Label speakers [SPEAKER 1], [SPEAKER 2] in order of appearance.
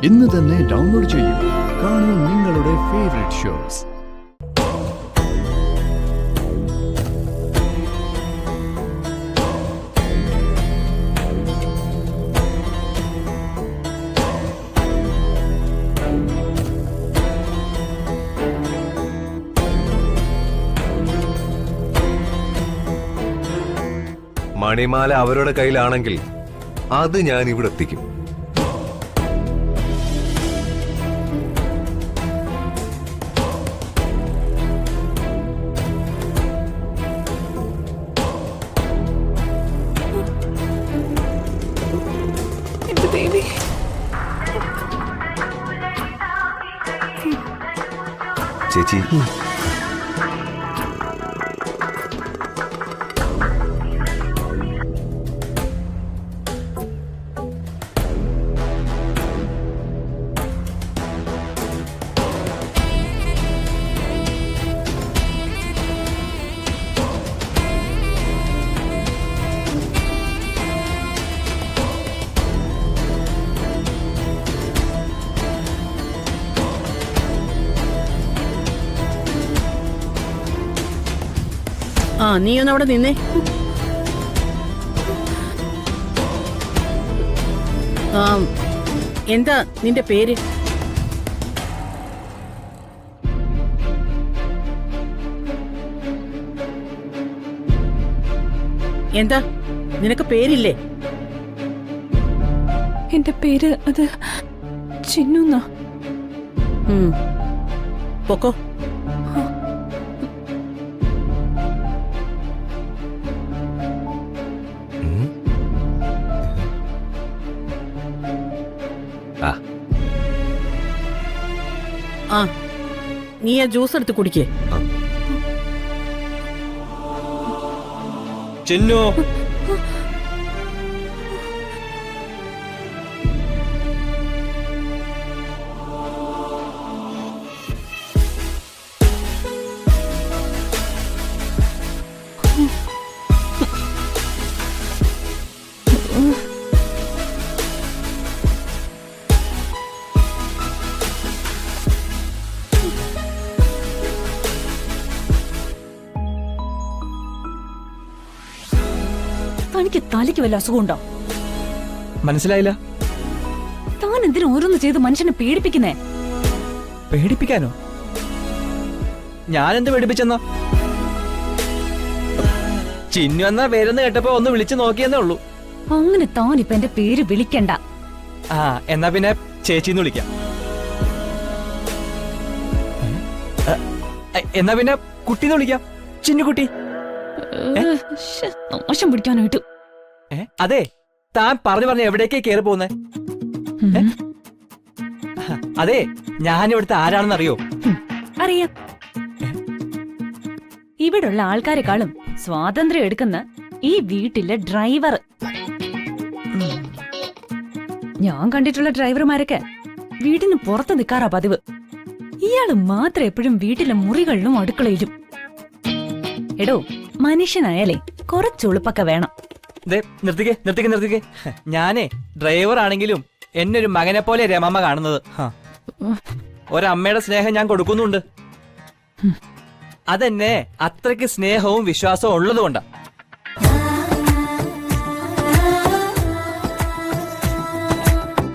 [SPEAKER 1] ഇന്ന് തന്നെ ഡൗൺലോഡ് ചെയ്യൂ. കാണൂ നിങ്ങളുടെ ഫേവറേറ്റ് ഷോസ്.
[SPEAKER 2] മണിമാല അവരുടെ കയ്യിലാണെങ്കിൽ അത് ഞാൻ ഇവിടെ എത്തിക്കും. ചേച്ചി,
[SPEAKER 3] നീ ഒന്ന് അവിടെ നിന്നേ. എന്താ നിന്റെ പേര്? എന്താ നിനക്ക് പേരില്ലേ?
[SPEAKER 4] എന്റെ പേര് അത് ചിന്നു.
[SPEAKER 3] പൊക്കോ. നീ ആ ജ്യൂസ് എടുത്ത് കുടിക്കേ.
[SPEAKER 5] ചിന്നു,
[SPEAKER 4] തനിക്ക് തലയ്ക്ക് വല്ല അസുഖമുണ്ടോ?
[SPEAKER 5] മനസ്സിലായില്ല.
[SPEAKER 4] താൻ എന്തിനു ഓരോന്ന് ചെയ്ത് മനുഷ്യനെ പേടിപ്പിക്കുന്നേ?
[SPEAKER 5] പേടിപ്പിക്കാനോ? ഞാനെന്ത് പേടിപ്പിച്ചെന്നോ? ചിന്നു എന്നാ പേരെന്ന് കേട്ടപ്പോ ഒന്ന് വിളിച്ചു നോക്കിയെന്നേ ഉള്ളൂ.
[SPEAKER 4] അങ്ങനെ താൻ ഇപ്പൊ എന്റെ പേര് വിളിക്കണ്ട.
[SPEAKER 5] എന്നാ പിന്നെ ചേച്ചിന്ന് വിളിക്കാം. എന്നാ പിന്നെ കുട്ടിന്ന് വിളിക്കാം. ചിന്നുകുട്ടി.
[SPEAKER 4] ദോഷം പിടിക്കാനായിട്ട്.
[SPEAKER 5] അതെ, താൻ പറഞ്ഞു എവിടേക്കേ കേറി പോകുന്നേ? അതെ, ഞാൻ ഇവിടുത്തെ ആരാണെന്ന് അറിയോ?
[SPEAKER 4] അറിയാം. ഇവിടുള്ള ആൾക്കാരെക്കാളും സ്വാതന്ത്ര്യം എടുക്കുന്ന ഈ വീട്ടിലെ ഡ്രൈവർ. ഞാൻ കണ്ടിട്ടുള്ള ഡ്രൈവർമാരൊക്കെ വീടിന് പുറത്ത് നിൽക്കാറാ പതിവ്. ഇയാള് മാത്രം എപ്പോഴും വീട്ടിലെ മുറികളിലും അടുക്കളയിലും. എടോ, മനുഷ്യനായാലേ കുറച്ചൊളുപ്പൊക്കെ വേണം.
[SPEAKER 5] നിർത്തിക്കേ. ഞാനേ ഡ്രൈവർ ആണെങ്കിലും എന്നെ ഒരു മകനെ പോലെ രമമ്മ കാണുന്നത്. ഒരമ്മയുടെ സ്നേഹം ഞാൻ കൊടുക്കുന്നുണ്ട്. അതെന്നെ അത്രയ്ക്ക് സ്നേഹവും വിശ്വാസവും ഉള്ളതുകൊണ്ടാ.